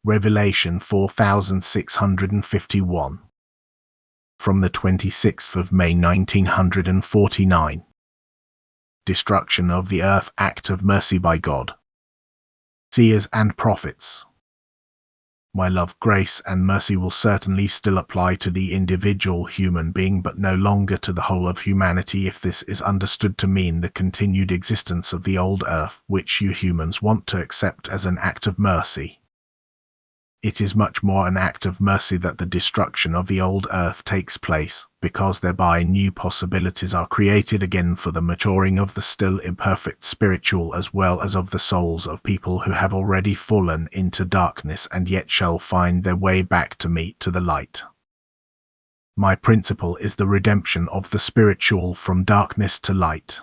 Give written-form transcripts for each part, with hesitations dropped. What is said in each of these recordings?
Revelation 4651. From the 26th of May 1949. Destruction of the earth, act of mercy by God. Seers and prophets. My love, grace, and mercy will certainly still apply to the individual human being, but no longer to the whole of humanity if this is understood to mean the continued existence of the old earth, which you humans want to accept as an act of mercy. It is much more an act of mercy that the destruction of the old earth takes place, because thereby new possibilities are created again for the maturing of the still imperfect spiritual as well as of the souls of people who have already fallen into darkness and yet shall find their way back to the light. My principle is the redemption of the spiritual from darkness to light.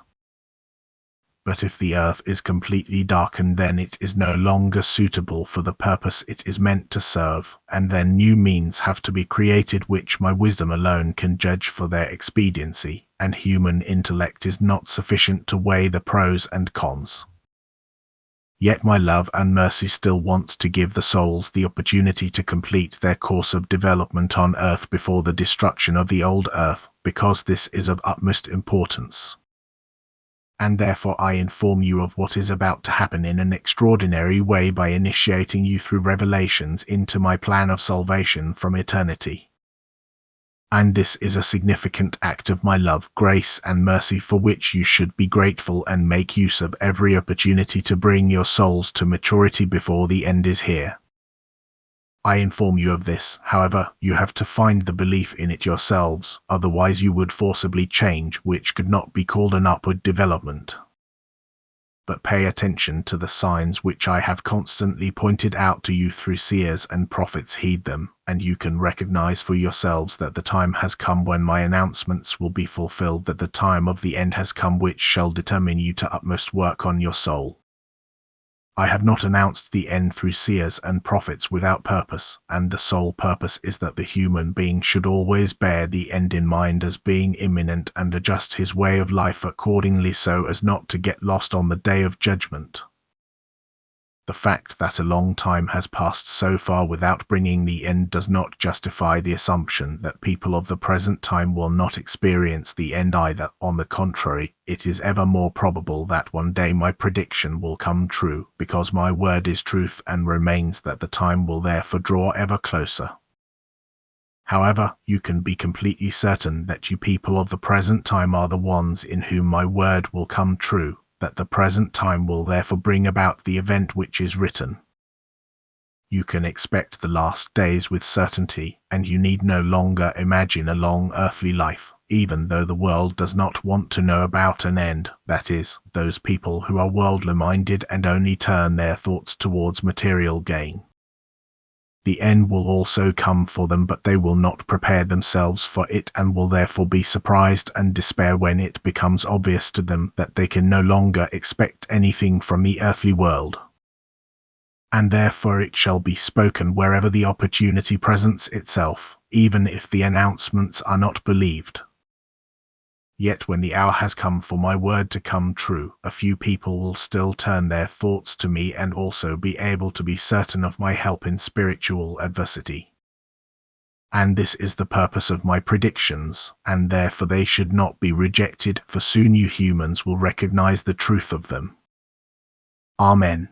But if the earth is completely darkened, then it is no longer suitable for the purpose it is meant to serve, and then new means have to be created which my wisdom alone can judge for their expediency, and human intellect is not sufficient to weigh the pros and cons. Yet my love and mercy still wants to give the souls the opportunity to complete their course of development on earth before the destruction of the old earth, because this is of utmost importance. And therefore I inform you of what is about to happen in an extraordinary way by initiating you through revelations into my plan of salvation from eternity. And this is a significant act of my love, grace, and mercy for which you should be grateful and make use of every opportunity to bring your souls to maturity before the end is here. I inform you of this, however, you have to find the belief in it yourselves, otherwise you would forcibly change, which could not be called an upward development. But pay attention to the signs which I have constantly pointed out to you through seers and prophets, heed them, and you can recognize for yourselves that the time has come when my announcements will be fulfilled, that the time of the end has come which shall determine you to utmost work on your soul. I have not announced the end through seers and prophets without purpose, and the sole purpose is that the human being should always bear the end in mind as being imminent and adjust his way of life accordingly so as not to get lost on the day of judgment. The fact that a long time has passed so far without bringing the end does not justify the assumption that people of the present time will not experience the end either. On the contrary, it is ever more probable that one day my prediction will come true, because my word is truth and remains, that the time will therefore draw ever closer. However, you can be completely certain that you people of the present time are the ones in whom my word will come true, that the present time will therefore bring about the event which is written. You can expect the last days with certainty, and you need no longer imagine a long earthly life, even though the world does not want to know about an end, that is, those people who are worldly-minded and only turn their thoughts towards material gain. The end will also come for them, but they will not prepare themselves for it and will therefore be surprised and despair when it becomes obvious to them that they can no longer expect anything from the earthly world. And therefore it shall be spoken wherever the opportunity presents itself, even if the announcements are not believed. Yet when the hour has come for my word to come true, a few people will still turn their thoughts to me and also be able to be certain of my help in spiritual adversity. And this is the purpose of my predictions, and therefore they should not be rejected, for soon you humans will recognize the truth of them. Amen.